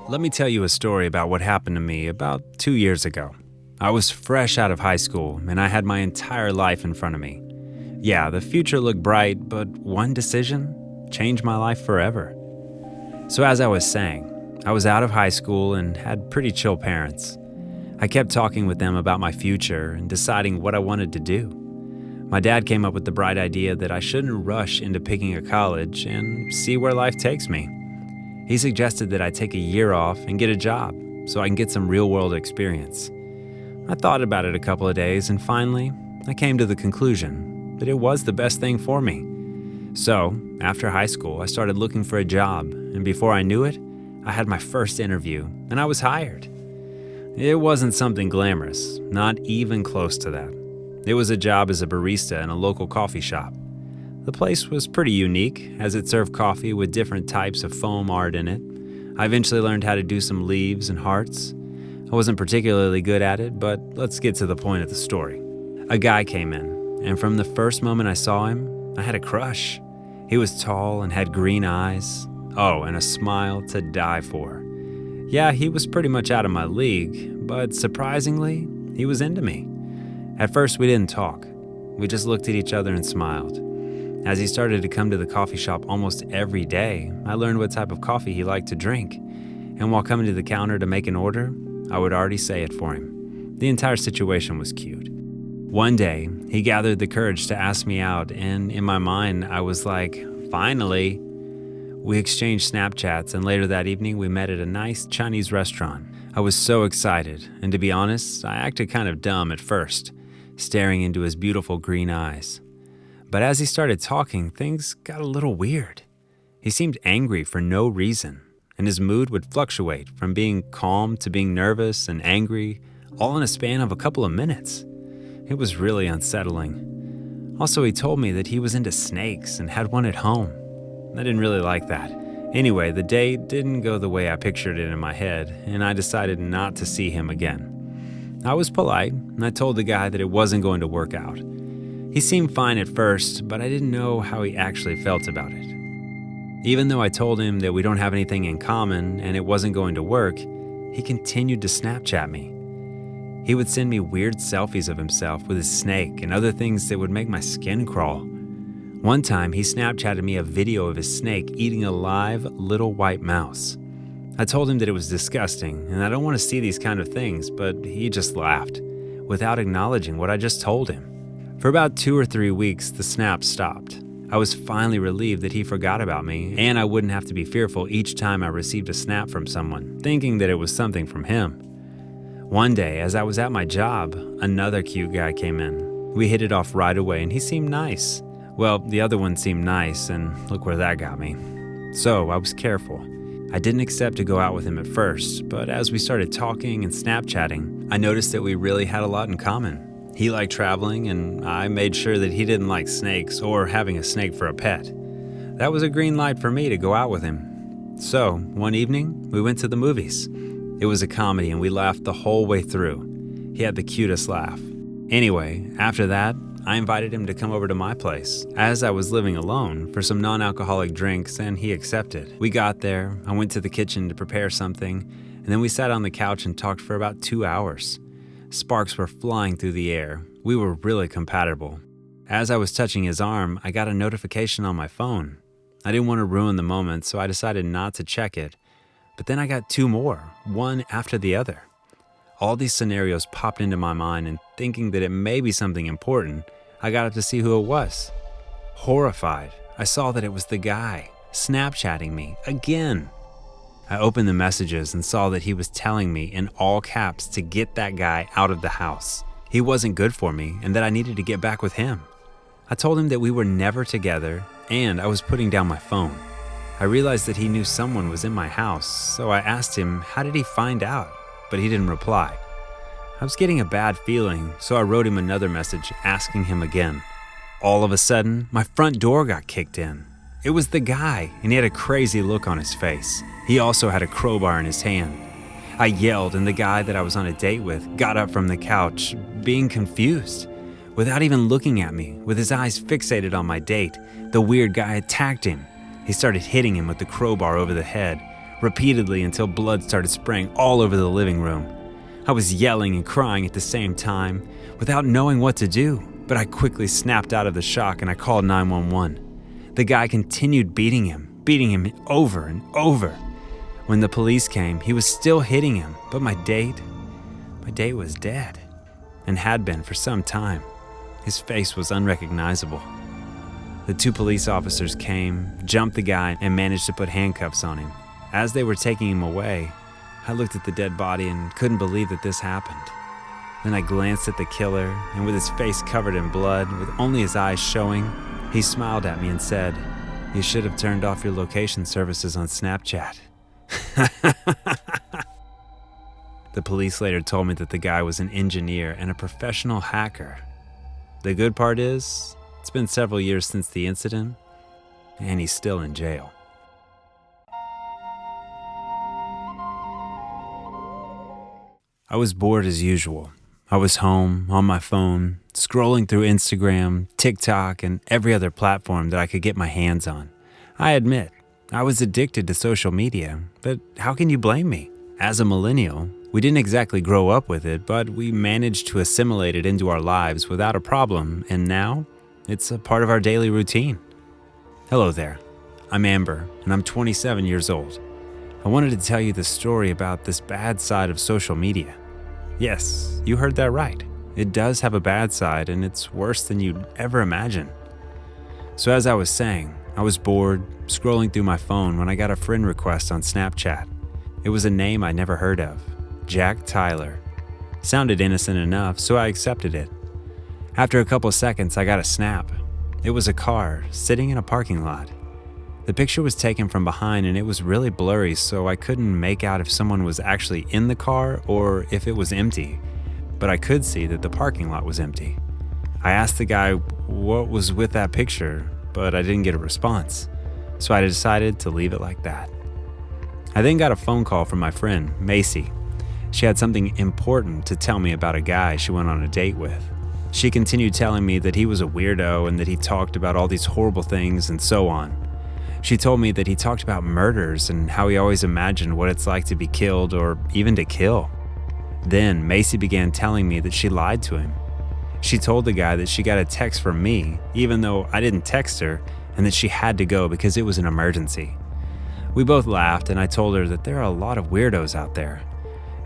Let me tell you a story about what happened to me about 2 years ago. I was fresh out of high school and I had my entire life in front of me. Yeah, the future looked bright, but one decision changed my life forever. So as I was saying, I was out of high school and had pretty chill parents. I kept talking with them about my future and deciding what I wanted to do. My dad came up with the bright idea that I shouldn't rush into picking a college and see where life takes me. He suggested that I take a year off and get a job so I can get some real-world experience. I thought about it a couple of days and finally, I came to the conclusion that it was the best thing for me. So, after high school, I started looking for a job, and before I knew it, I had my first interview and I was hired. It wasn't something glamorous, not even close to that. It was a job as a barista in a local coffee shop. The place was pretty unique, as it served coffee with different types of foam art in it. I eventually learned how to do some leaves and hearts. I wasn't particularly good at it, but let's get to the point of the story. A guy came in, and from the first moment I saw him, I had a crush. He was tall and had green eyes. Oh, and a smile to die for. Yeah, he was pretty much out of my league, but surprisingly, he was into me. At first, we didn't talk. We just looked at each other and smiled. As he started to come to the coffee shop almost every day, I learned what type of coffee he liked to drink. And while coming to the counter to make an order, I would already say it for him. The entire situation was cute. One day, he gathered the courage to ask me out, and in my mind, I was like, finally. We exchanged Snapchats, and later that evening, we met at a nice Chinese restaurant. I was so excited, and to be honest, I acted kind of dumb at first, staring into his beautiful green eyes. But as he started talking, things got a little weird. He seemed angry for no reason, and his mood would fluctuate from being calm to being nervous and angry, all in a span of a couple of minutes. It was really unsettling. Also, he told me that he was into snakes and had one at home. I didn't really like that. Anyway, the date didn't go the way I pictured it in my head, and I decided not to see him again. I was polite, and I told the guy that it wasn't going to work out. He seemed fine at first, but I didn't know how he actually felt about it. Even though I told him that we don't have anything in common and it wasn't going to work, he continued to Snapchat me. He would send me weird selfies of himself with his snake and other things that would make my skin crawl. One time, he Snapchatted me a video of his snake eating a live little white mouse. I told him that it was disgusting and I don't want to see these kind of things, but he just laughed, without acknowledging what I just told him. For about 2 or 3 weeks, the snaps stopped. I was finally relieved that he forgot about me, and I wouldn't have to be fearful each time I received a snap from someone, thinking that it was something from him. One day, as I was at my job, another cute guy came in. We hit it off right away, and he seemed nice. Well, the other one seemed nice, and look where that got me. So, I was careful. I didn't accept to go out with him at first, but as we started talking and Snapchatting, I noticed that we really had a lot in common. He liked traveling, and I made sure that he didn't like snakes or having a snake for a pet. That was a green light for me to go out with him. So, one evening, we went to the movies. It was a comedy, and we laughed the whole way through. He had the cutest laugh. Anyway, after that, I invited him to come over to my place, as I was living alone, for some non-alcoholic drinks, and he accepted. We got there, I went to the kitchen to prepare something, and then we sat on the couch and talked for about 2 hours. Sparks were flying through the air. We were really compatible. As I was touching his arm, I got a notification on my phone. I didn't want to ruin the moment, so I decided not to check it. But then I got 2 more, one after the other. All these scenarios popped into my mind, and thinking that it may be something important, I got up to see who it was. Horrified, I saw that it was the guy, Snapchatting me again. I opened the messages and saw that he was telling me in all caps to get that guy out of the house. He wasn't good for me and that I needed to get back with him. I told him that we were never together and I was putting down my phone. I realized that he knew someone was in my house, so I asked him how did he find out, but he didn't reply. I was getting a bad feeling, so I wrote him another message asking him again. All of a sudden, my front door got kicked in. It was the guy, and he had a crazy look on his face. He also had a crowbar in his hand. I yelled, and the guy that I was on a date with got up from the couch, being confused. Without even looking at me, with his eyes fixated on my date, the weird guy attacked him. He started hitting him with the crowbar over the head, repeatedly until blood started spraying all over the living room. I was yelling and crying at the same time without knowing what to do, but I quickly snapped out of the shock and I called 911. The guy continued beating him over and over. When the police came, he was still hitting him, but my date was dead and had been for some time. His face was unrecognizable. The 2 police officers came, jumped the guy, and managed to put handcuffs on him. As they were taking him away, I looked at the dead body and couldn't believe that this happened. Then I glanced at the killer, and with his face covered in blood, with only his eyes showing, he smiled at me and said, "You should have turned off your location services on Snapchat." The police later told me that the guy was an engineer and a professional hacker. The good part is, it's been several years since the incident, and he's still in jail. I was bored as usual. I was home, on my phone, scrolling through Instagram, TikTok, and every other platform that I could get my hands on. I admit, I was addicted to social media, but how can you blame me? As a millennial, we didn't exactly grow up with it, but we managed to assimilate it into our lives without a problem, and now it's a part of our daily routine. Hello there, I'm Amber, and I'm 27 years old. I wanted to tell you the story about this bad side of social media. Yes, you heard that right. It does have a bad side, and it's worse than you'd ever imagine. So as I was saying, I was bored, scrolling through my phone when I got a friend request on Snapchat. It was a name I never heard of, Jack Tyler. Sounded innocent enough, so I accepted it. After a couple seconds, I got a snap. It was a car sitting in a parking lot. The picture was taken from behind and it was really blurry, so I couldn't make out if someone was actually in the car or if it was empty, but I could see that the parking lot was empty. I asked the guy what was with that picture, but I didn't get a response, so I decided to leave it like that. I then got a phone call from my friend, Macy. She had something important to tell me about a guy she went on a date with. She continued telling me that he was a weirdo and that he talked about all these horrible things and so on. She told me that he talked about murders and how he always imagined what it's like to be killed or even to kill. Then Macy began telling me that she lied to him. She told the guy that she got a text from me, even though I didn't text her, and that she had to go because it was an emergency. We both laughed and I told her that there are a lot of weirdos out there.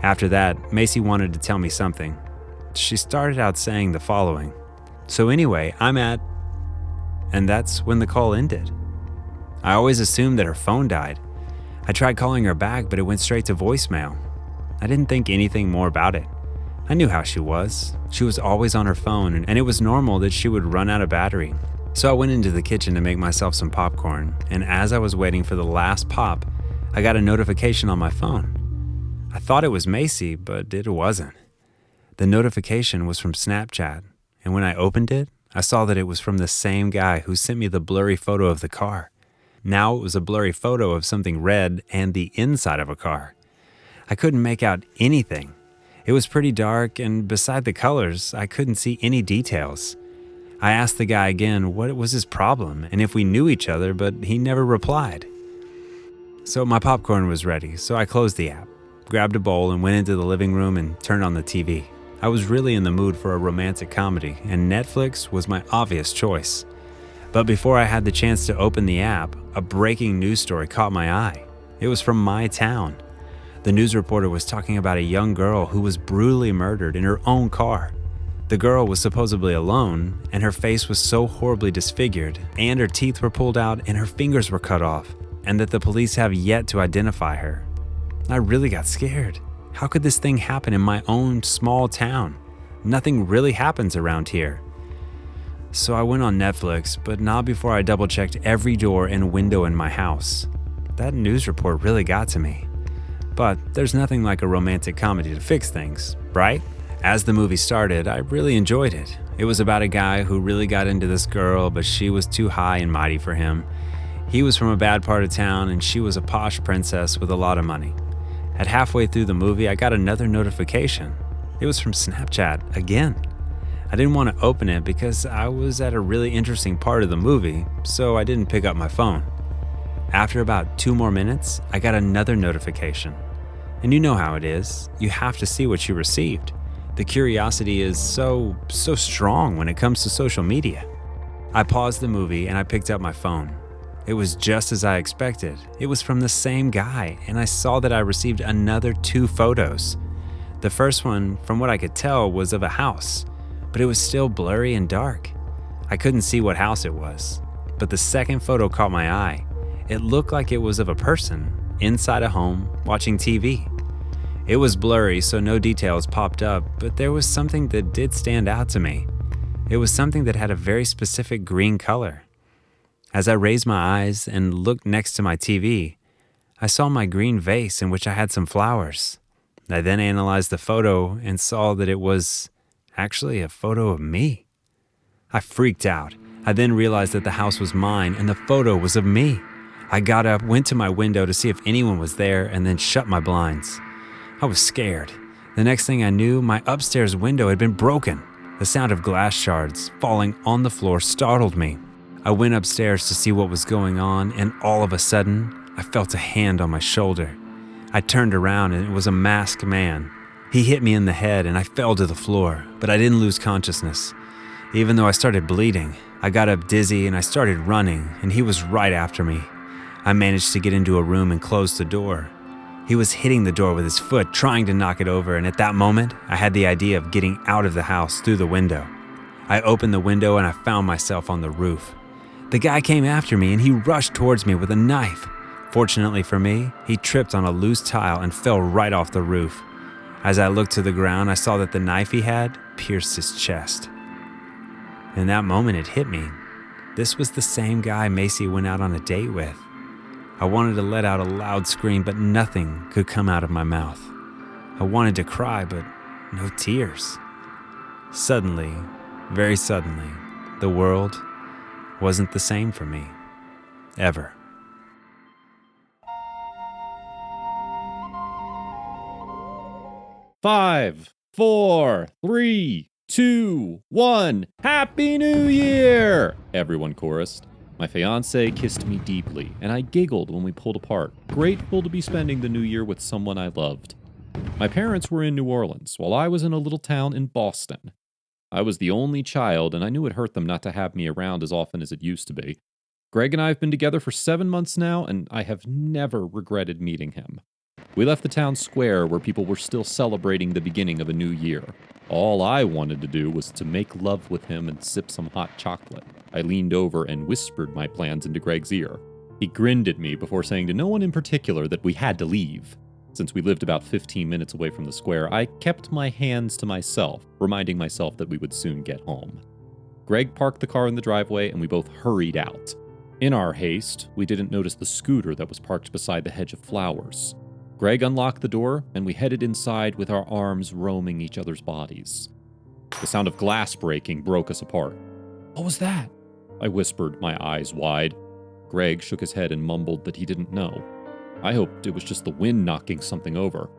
After that, Macy wanted to tell me something. She started out saying the following. So anyway, and that's when the call ended. I always assumed that her phone died. I tried calling her back, but it went straight to voicemail. I didn't think anything more about it. I knew how she was. She was always on her phone, and it was normal that she would run out of battery. So I went into the kitchen to make myself some popcorn, and as I was waiting for the last pop, I got a notification on my phone. I thought it was Macy, but it wasn't. The notification was from Snapchat, and when I opened it, I saw that it was from the same guy who sent me the blurry photo of the car. Now it was a blurry photo of something red and the inside of a car. I couldn't make out anything. It was pretty dark, and beside the colors, I couldn't see any details. I asked the guy again what was his problem and if we knew each other, but he never replied. So my popcorn was ready, so I closed the app, grabbed a bowl, and went into the living room and turned on the TV. I was really in the mood for a romantic comedy, and Netflix was my obvious choice. But before I had the chance to open the app, a breaking news story caught my eye. It was from my town. The news reporter was talking about a young girl who was brutally murdered in her own car. The girl was supposedly alone, and her face was so horribly disfigured, and her teeth were pulled out and her fingers were cut off, and that the police have yet to identify her. I really got scared. How could this thing happen in my own small town? Nothing really happens around here. So I went on Netflix, but not before I double-checked every door and window in my house. That news report really got to me. But there's nothing like a romantic comedy to fix things, right? As the movie started, I really enjoyed it. It was about a guy who really got into this girl, but she was too high and mighty for him. He was from a bad part of town, and she was a posh princess with a lot of money. At halfway through the movie, I got another notification. It was from Snapchat again. I didn't want to open it because I was at a really interesting part of the movie, so I didn't pick up my phone. After about 2 more minutes, I got another notification. And you know how it is. You have to see what you received. The curiosity is so strong when it comes to social media. I paused the movie and I picked up my phone. It was just as I expected. It was from the same guy, and I saw that I received another 2 photos. The first one, from what I could tell, was of a house, but it was still blurry and dark. I couldn't see what house it was, but the second photo caught my eye. It looked like it was of a person inside a home watching TV. It was blurry, so no details popped up, but there was something that did stand out to me. It was something that had a very specific green color. As I raised my eyes and looked next to my TV, I saw my green vase in which I had some flowers. I then analyzed the photo and saw that it was actually a photo of me. I freaked out. I then realized that the house was mine and the photo was of me. I got up, went to my window to see if anyone was there, and then shut my blinds. I was scared. The next thing I knew, my upstairs window had been broken. The sound of glass shards falling on the floor startled me. I went upstairs to see what was going on, and all of a sudden, I felt a hand on my shoulder. I turned around and it was a masked man. He hit me in the head and I fell to the floor, but I didn't lose consciousness. Even though I started bleeding, I got up dizzy and I started running, and he was right after me. I managed to get into a room and close the door. He was hitting the door with his foot, trying to knock it over, and at that moment, I had the idea of getting out of the house through the window. I opened the window and I found myself on the roof. The guy came after me and he rushed towards me with a knife. Fortunately for me, he tripped on a loose tile and fell right off the roof. As I looked to the ground, I saw that the knife he had pierced his chest. In that moment, it hit me. This was the same guy Macy went out on a date with. I wanted to let out a loud scream, but nothing could come out of my mouth. I wanted to cry, but no tears. Suddenly, very suddenly, the world wasn't the same for me. Ever. Five, 4, 3, 2, 1. Happy New Year! Everyone chorused. My fiancée kissed me deeply, and I giggled when we pulled apart, grateful to be spending the new year with someone I loved. My parents were in New Orleans, while I was in a little town in Boston. I was the only child, and I knew it hurt them not to have me around as often as it used to be. Greg and I have been together for 7 months now, and I have never regretted meeting him. We left the town square where people were still celebrating the beginning of a new year. All I wanted to do was to make love with him and sip some hot chocolate. I leaned over and whispered my plans into Greg's ear. He grinned at me before saying to no one in particular that we had to leave. Since we lived about 15 minutes away from the square, I kept my hands to myself, reminding myself that we would soon get home. Greg parked the car in the driveway and we both hurried out. In our haste, we didn't notice the scooter that was parked beside the hedge of flowers. Greg unlocked the door, and we headed inside with our arms roaming each other's bodies. The sound of glass breaking broke us apart. "What was that?" I whispered, my eyes wide. Greg shook his head and mumbled that he didn't know. I hoped it was just the wind knocking something over.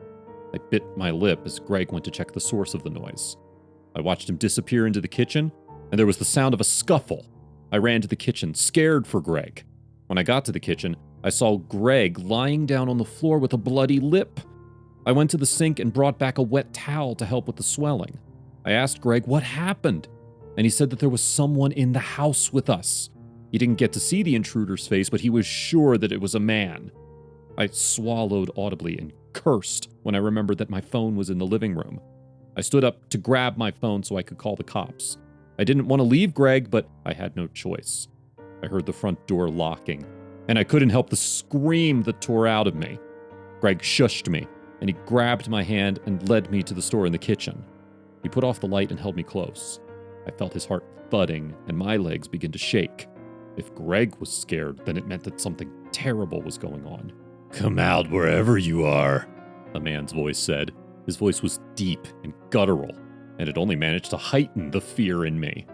I bit my lip as Greg went to check the source of the noise. I watched him disappear into the kitchen, and there was the sound of a scuffle. I ran to the kitchen, scared for Greg. When I got to the kitchen, I saw Greg lying down on the floor with a bloody lip. I went to the sink and brought back a wet towel to help with the swelling. I asked Greg what happened, and he said that there was someone in the house with us. He didn't get to see the intruder's face, but he was sure that it was a man. I swallowed audibly and cursed when I remembered that my phone was in the living room. I stood up to grab my phone so I could call the cops. I didn't want to leave Greg, but I had no choice. I heard the front door locking, and I couldn't help the scream that tore out of me. Greg shushed me, and he grabbed my hand and led me to the store in the kitchen. He put off the light and held me close. I felt his heart thudding, and my legs began to shake. If Greg was scared, then it meant that something terrible was going on. "Come out wherever you are," the man's voice said. His voice was deep and guttural, and it only managed to heighten the fear in me.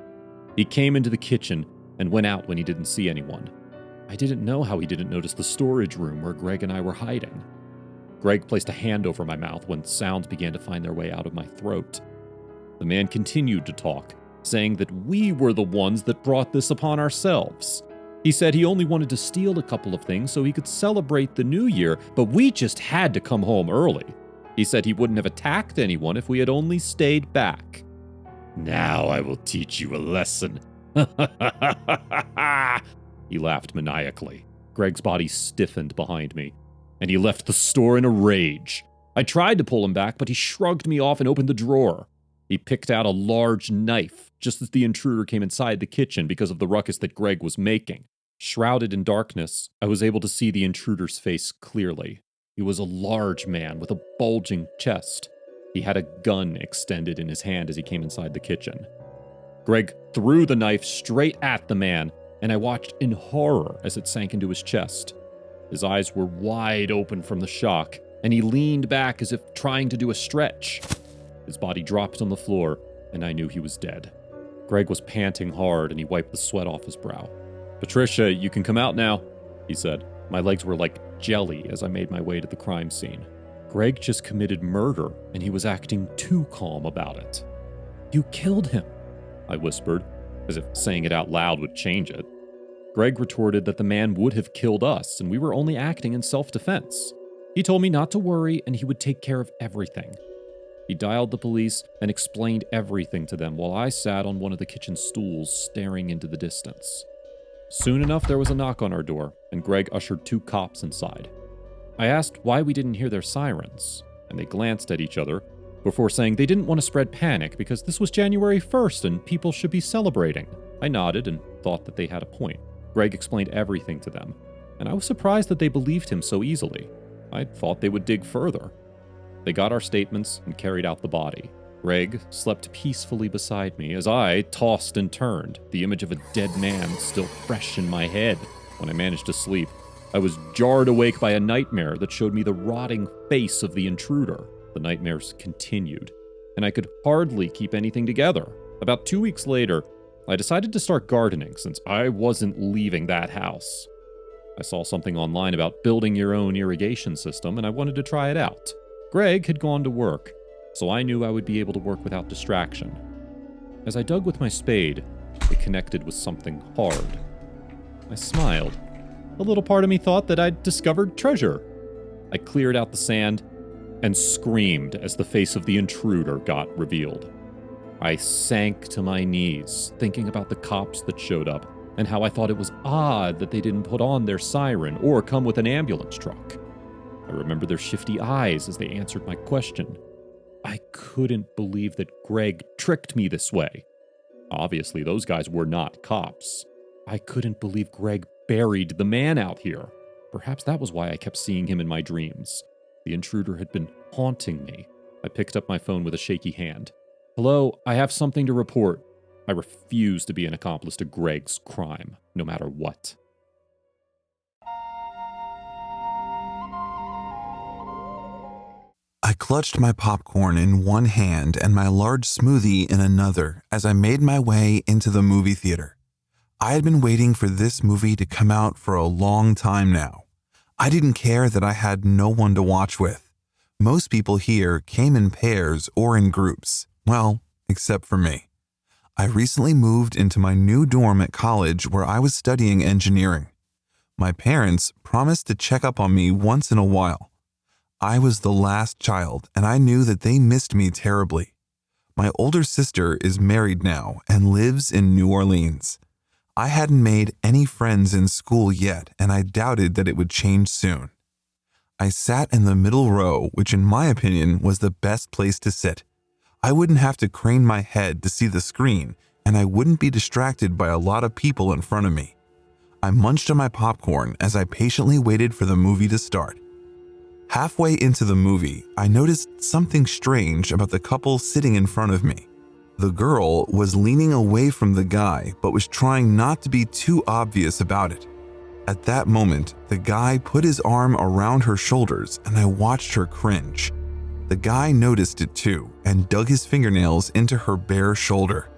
He came into the kitchen and went out when he didn't see anyone. I didn't know how he didn't notice the storage room where Greg and I were hiding. Greg placed a hand over my mouth when sounds began to find their way out of my throat. The man continued to talk, saying that we were the ones that brought this upon ourselves. He said he only wanted to steal a couple of things so he could celebrate the new year, but we just had to come home early. He said he wouldn't have attacked anyone if we had only stayed back. Now I will teach you a lesson. He laughed maniacally. Greg's body stiffened behind me, and he left the store in a rage. I tried to pull him back, but he shrugged me off and opened the drawer. He picked out a large knife just as the intruder came inside the kitchen because of the ruckus that Greg was making. Shrouded in darkness, I was able to see the intruder's face clearly. He was a large man with a bulging chest. He had a gun extended in his hand as he came inside the kitchen. Greg threw the knife straight at the man, and I watched in horror as it sank into his chest. His eyes were wide open from the shock, and he leaned back as if trying to do a stretch. His body dropped on the floor, and I knew he was dead. Greg was panting hard, and he wiped the sweat off his brow. "Patricia, you can come out now," he said. My legs were like jelly as I made my way to the crime scene. Greg just committed murder, and he was acting too calm about it. "You killed him," I whispered, as if saying it out loud would change it. Greg retorted that the man would have killed us, and we were only acting in self-defense. He told me not to worry, and he would take care of everything. He dialed the police and explained everything to them while I sat on one of the kitchen stools staring into the distance. Soon enough, there was a knock on our door, and Greg ushered 2 cops inside. I asked why we didn't hear their sirens, and they glanced at each other before saying they didn't want to spread panic because this was January 1st and people should be celebrating. I nodded and thought that they had a point. Greg explained everything to them, and I was surprised that they believed him so easily. I thought they would dig further. They got our statements and carried out the body. Greg slept peacefully beside me as I tossed and turned, the image of a dead man still fresh in my head. When I managed to sleep, I was jarred awake by a nightmare that showed me the rotting face of the intruder. The nightmares continued, and I could hardly keep anything together. About 2 weeks later, I decided to start gardening since I wasn't leaving that house. I saw something online about building your own irrigation system, and I wanted to try it out. Greg had gone to work, so I knew I would be able to work without distraction. As I dug with my spade, it connected with something hard. I smiled. A little part of me thought that I'd discovered treasure. I cleared out the sand and screamed as the face of the intruder got revealed. I sank to my knees, thinking about the cops that showed up and how I thought it was odd that they didn't put on their siren or come with an ambulance truck. I remember their shifty eyes as they answered my question. I couldn't believe that Greg tricked me this way. Obviously, those guys were not cops. I couldn't believe Greg buried the man out here. Perhaps that was why I kept seeing him in my dreams. The intruder had been haunting me. I picked up my phone with a shaky hand. "Hello, I have something to report." I refuse to be an accomplice to Greg's crime, no matter what. I clutched my popcorn in one hand and my large smoothie in another as I made my way into the movie theater. I had been waiting for this movie to come out for a long time now. I didn't care that I had no one to watch with. Most people here came in pairs or in groups. Well, except for me. I recently moved into my new dorm at college where I was studying engineering. My parents promised to check up on me once in a while. I was the last child, and I knew that they missed me terribly. My older sister is married now and lives in New Orleans. I hadn't made any friends in school yet, and I doubted that it would change soon. I sat in the middle row, which in my opinion was the best place to sit. I wouldn't have to crane my head to see the screen, and I wouldn't be distracted by a lot of people in front of me. I munched on my popcorn as I patiently waited for the movie to start. Halfway into the movie, I noticed something strange about the couple sitting in front of me. The girl was leaning away from the guy, but was trying not to be too obvious about it. At that moment, the guy put his arm around her shoulders, and I watched her cringe. The guy noticed it too, and dug his fingernails into her bare shoulder.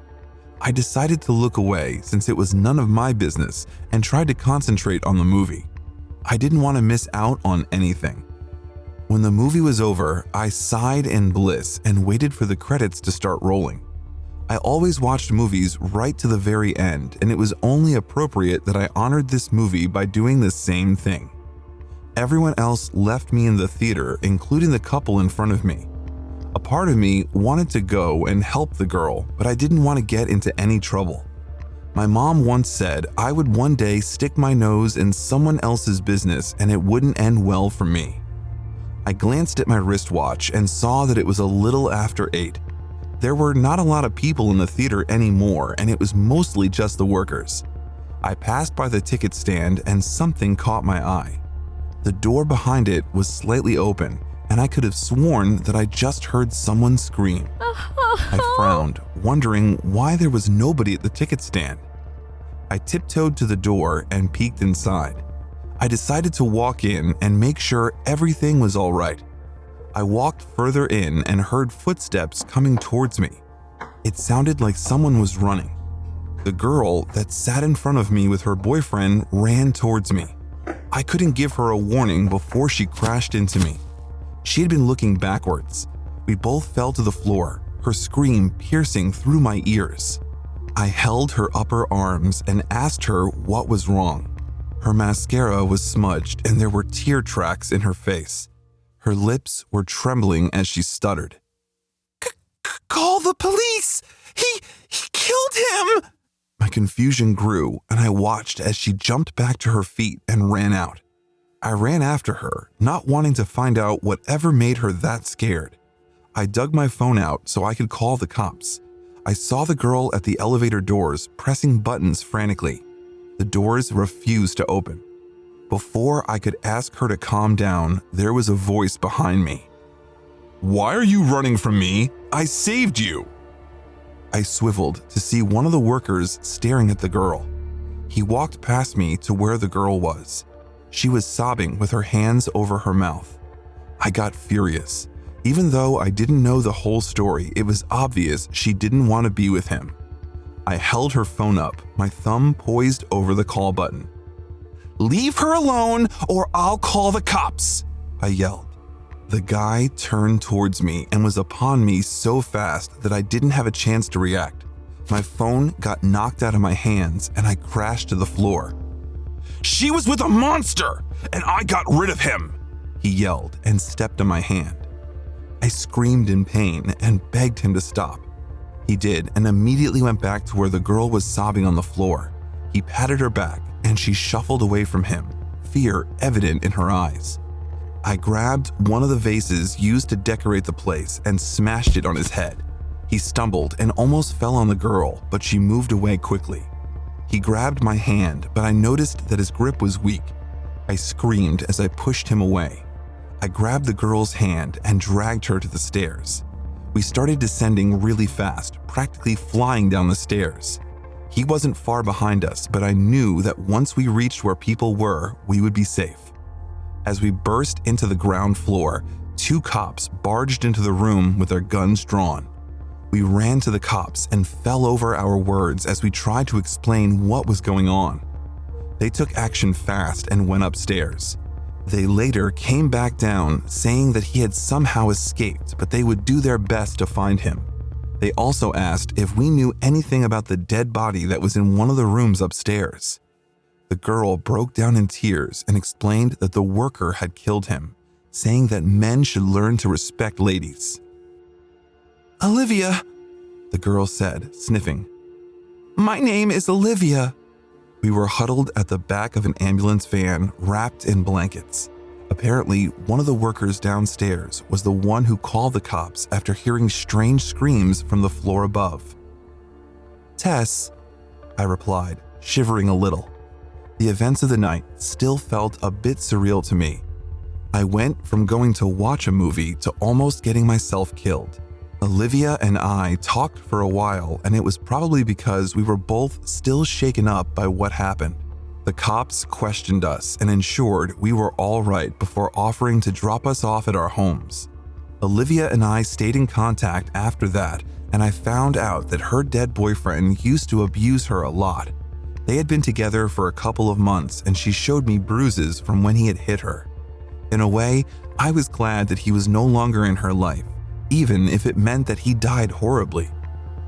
I decided to look away since it was none of my business and tried to concentrate on the movie. I didn't want to miss out on anything. When the movie was over, I sighed in bliss and waited for the credits to start rolling. I always watched movies right to the very end, and it was only appropriate that I honored this movie by doing the same thing. Everyone else left me in the theater, including the couple in front of me. A part of me wanted to go and help the girl, but I didn't want to get into any trouble. My mom once said I would one day stick my nose in someone else's business and it wouldn't end well for me. I glanced at my wristwatch and saw that it was a little after 8. There were not a lot of people in the theater anymore, and it was mostly just the workers. I passed by the ticket stand and something caught my eye. The door behind it was slightly open, and I could have sworn that I just heard someone scream. I frowned, wondering why there was nobody at the ticket stand. I tiptoed to the door and peeked inside. I decided to walk in and make sure everything was all right. I walked further in and heard footsteps coming towards me. It sounded like someone was running. The girl that sat in front of me with her boyfriend ran towards me. I couldn't give her a warning before she crashed into me. She had been looking backwards. We both fell to the floor, her scream piercing through my ears. I held her upper arms and asked her what was wrong. Her mascara was smudged and there were tear tracks in her face. Her lips were trembling as she stuttered. Call the police! He killed him! My confusion grew and I watched as she jumped back to her feet and ran out. I ran after her, not wanting to find out whatever made her that scared. I dug my phone out so I could call the cops. I saw the girl at the elevator doors pressing buttons frantically. The doors refused to open. Before I could ask her to calm down, there was a voice behind me. Why are you running from me? I saved you! I swiveled to see one of the workers staring at the girl. He walked past me to where the girl was. She was sobbing with her hands over her mouth. I got furious. Even though I didn't know the whole story, it was obvious she didn't want to be with him. I held her phone up, my thumb poised over the call button. Leave her alone or I'll call the cops, I yelled. The guy turned towards me and was upon me so fast that I didn't have a chance to react. My phone got knocked out of my hands and I crashed to the floor. She was with a monster and I got rid of him, he yelled and stepped on my hand. I screamed in pain and begged him to stop. He did and immediately went back to where the girl was sobbing on the floor. He patted her back and she shuffled away from him, fear evident in her eyes. I grabbed one of the vases used to decorate the place and smashed it on his head. He stumbled and almost fell on the girl, but she moved away quickly. He grabbed my hand, but I noticed that his grip was weak. I screamed as I pushed him away. I grabbed the girl's hand and dragged her to the stairs. We started descending really fast, practically flying down the stairs. He wasn't far behind us, but I knew that once we reached where people were, we would be safe. As we burst into the ground floor, 2 cops barged into the room with their guns drawn. We ran to the cops and fell over our words as we tried to explain what was going on. They took action fast and went upstairs. They later came back down, saying that he had somehow escaped, but they would do their best to find him. They also asked if we knew anything about the dead body that was in one of the rooms upstairs. The girl broke down in tears and explained that the worker had killed him, saying that men should learn to respect ladies. Olivia, the girl said, sniffing. My name is Olivia. We were huddled at the back of an ambulance van, wrapped in blankets. Apparently, one of the workers downstairs was the one who called the cops after hearing strange screams from the floor above. Tess, I replied, shivering a little. The events of the night still felt a bit surreal to me. I went from going to watch a movie to almost getting myself killed. Olivia and I talked for a while, and it was probably because we were both still shaken up by what happened. The cops questioned us and ensured we were all right before offering to drop us off at our homes. Olivia and I stayed in contact after that, and I found out that her dead boyfriend used to abuse her a lot. They had been together for a couple of months, and she showed me bruises from when he had hit her. In a way, I was glad that he was no longer in her life, even if it meant that he died horribly.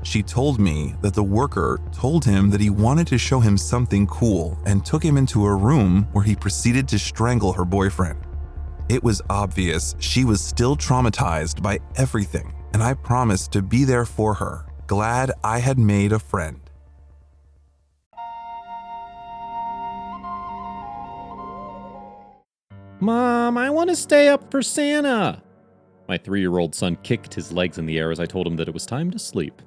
She told me that the worker told him that he wanted to show him something cool and took him into a room where he proceeded to strangle her boyfriend. It was obvious she was still traumatized by everything, and I promised to be there for her, glad I had made a friend. Mom, I want to stay up for Santa. My 3-year-old son kicked his legs in the air as I told him that it was time to sleep.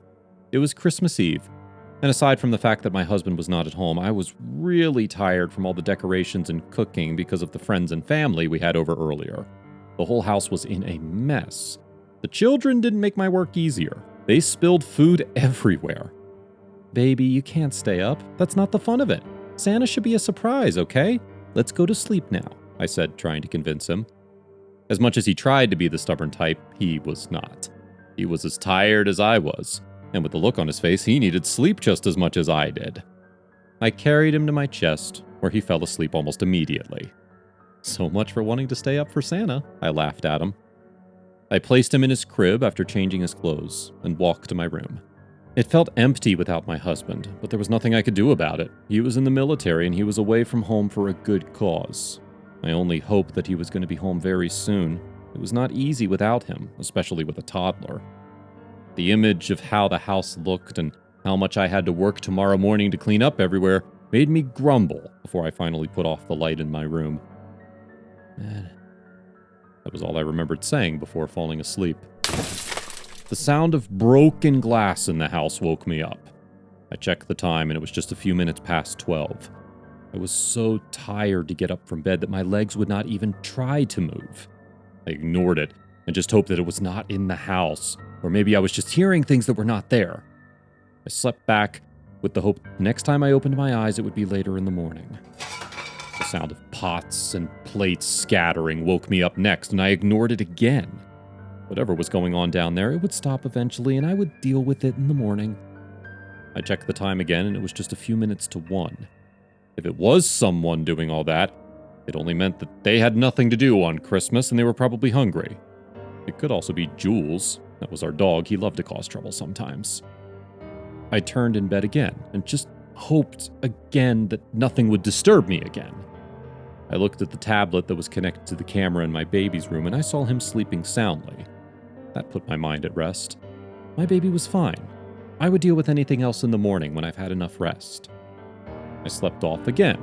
It was Christmas Eve, and aside from the fact that my husband was not at home, I was really tired from all the decorations and cooking because of the friends and family we had over earlier. The whole house was in a mess. The children didn't make my work easier. They spilled food everywhere. Baby, you can't stay up. That's not the fun of it. Santa should be a surprise, okay? Let's go to sleep now, I said, trying to convince him. As much as he tried to be the stubborn type, he was not. He was as tired as I was, and with the look on his face, he needed sleep just as much as I did. I carried him to my chest, where he fell asleep almost immediately. So much for wanting to stay up for Santa, I laughed at him. I placed him in his crib after changing his clothes and walked to my room. It felt empty without my husband, but there was nothing I could do about it. He was in the military and he was away from home for a good cause. I only hoped that he was going to be home very soon. It was not easy without him, especially with a toddler. The image of how the house looked and how much I had to work tomorrow morning to clean up everywhere made me grumble before I finally put off the light in my room. That was all I remembered saying before falling asleep. The sound of broken glass in the house woke me up. I checked the time and it was just a few minutes past 12. I was so tired to get up from bed that my legs would not even try to move. I ignored it and just hoped that it was not in the house, or maybe I was just hearing things that were not there. I slept back with the hope the next time I opened my eyes it would be later in the morning. The sound of pots and plates scattering woke me up next, and I ignored it again. Whatever was going on down there, it would stop eventually, and I would deal with it in the morning. I checked the time again, and it was just a few minutes to 1. If it was someone doing all that, it only meant that they had nothing to do on Christmas, and they were probably hungry. It could also be Jules. That was our dog. He loved to cause trouble sometimes. I turned in bed again, and just hoped again that nothing would disturb me again. I looked at the tablet that was connected to the camera in my baby's room, and I saw him sleeping soundly. That put my mind at rest. My baby was fine. I would deal with anything else in the morning when I've had enough rest. I slept off again,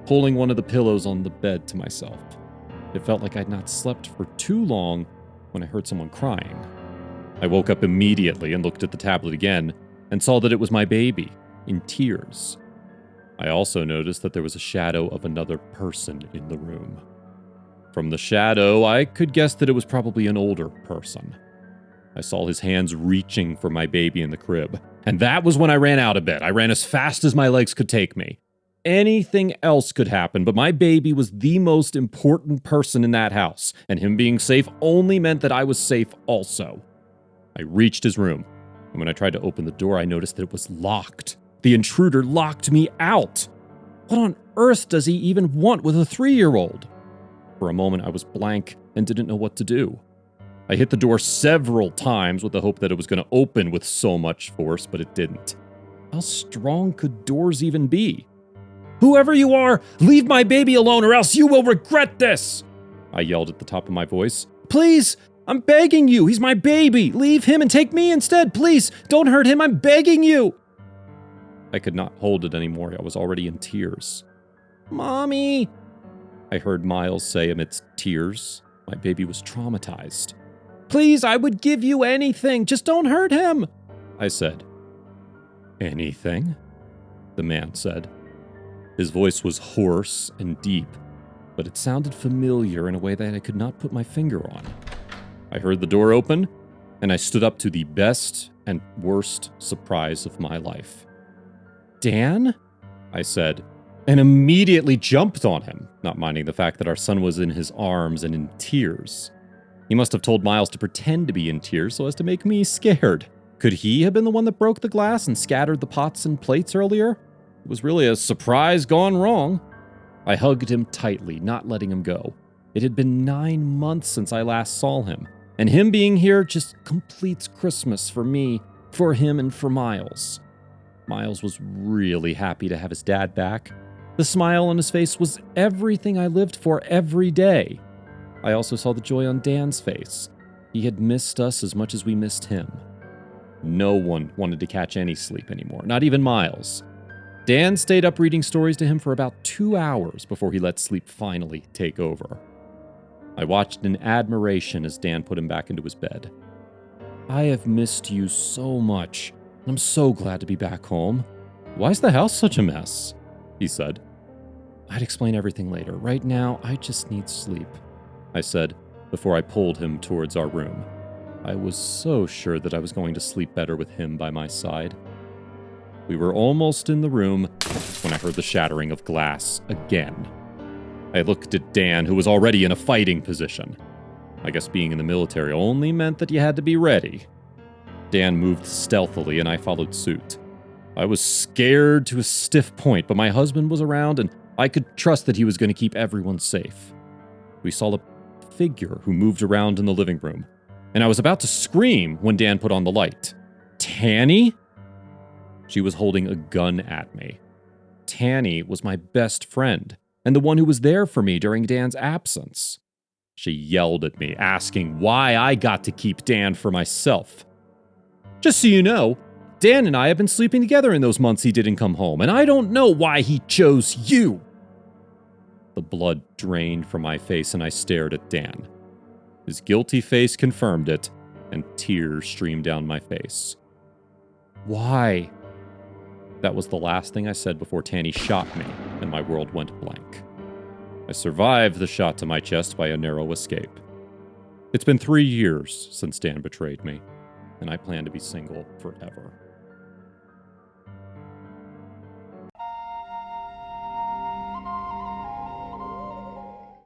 pulling one of the pillows on the bed to myself. It felt like I'd not slept for too long when I heard someone crying. I woke up immediately and looked at the tablet again and saw that it was my baby, in tears. I also noticed that there was a shadow of another person in the room. From the shadow, I could guess that it was probably an older person. I saw his hands reaching for my baby in the crib, and that was when I ran out of bed. I ran as fast as my legs could take me. Anything else could happen, but my baby was the most important person in that house, and him being safe only meant that I was safe also. I reached his room, and when I tried to open the door, I noticed that it was locked. The intruder locked me out. What on earth does he even want with a 3-year-old? For a moment, I was blank and didn't know what to do. I hit the door several times with the hope that it was going to open with so much force, but it didn't. How strong could doors even be? "Whoever you are, leave my baby alone or else you will regret this!" I yelled at the top of my voice. "Please, I'm begging you. He's my baby. Leave him and take me instead. Please, don't hurt him. I'm begging you." I could not hold it anymore. I was already in tears. "Mommy," I heard Miles say amidst tears. My baby was traumatized. "Please, I would give you anything. Just don't hurt him," I said. "Anything?" the man said. His voice was hoarse and deep, but it sounded familiar in a way that I could not put my finger on. I heard the door open, and I stood up to the best and worst surprise of my life. "Dan?" I said, and immediately jumped on him, not minding the fact that our son was in his arms and in tears. He must have told Miles to pretend to be in tears so as to make me scared. Could he have been the one that broke the glass and scattered the pots and plates earlier? It was really a surprise gone wrong. I hugged him tightly, not letting him go. It had been 9 months since I last saw him, and him being here just completes Christmas for me for him and for Miles. Miles was really happy to have his dad back. The smile on his face was everything I lived for every day. I also saw the joy on Dan's face. He had missed us as much as we missed him. No one wanted to catch any sleep anymore, not even Miles. Dan stayed up reading stories to him for about 2 hours before he let sleep finally take over. I watched in admiration as Dan put him back into his bed. I have missed you so much. I'm so glad to be back home. Why's the house such a mess? He said. I'd explain everything later. Right now, I just need sleep, I said before I pulled him towards our room. I was so sure that I was going to sleep better with him by my side. We were almost in the room when I heard the shattering of glass again. I looked at Dan, who was already in a fighting position. I guess being in the military only meant that you had to be ready. Dan moved stealthily, and I followed suit. I was scared to a stiff point, but my husband was around, and I could trust that he was going to keep everyone safe. We saw a figure who moved around in the living room, and I was about to scream when Dan put on the light. Tanny? She was holding a gun at me. Tanny was my best friend, and the one who was there for me during Dan's absence. She yelled at me, asking why I got to keep Dan for myself. Just so you know, Dan and I have been sleeping together in those months he didn't come home, and I don't know why he chose you. The blood drained from my face, and I stared at Dan. His guilty face confirmed it, and tears streamed down my face. Why? That was the last thing I said before Tanny shot me, and my world went blank. I survived the shot to my chest by a narrow escape. It's been 3 years since Dan betrayed me, and I plan to be single forever.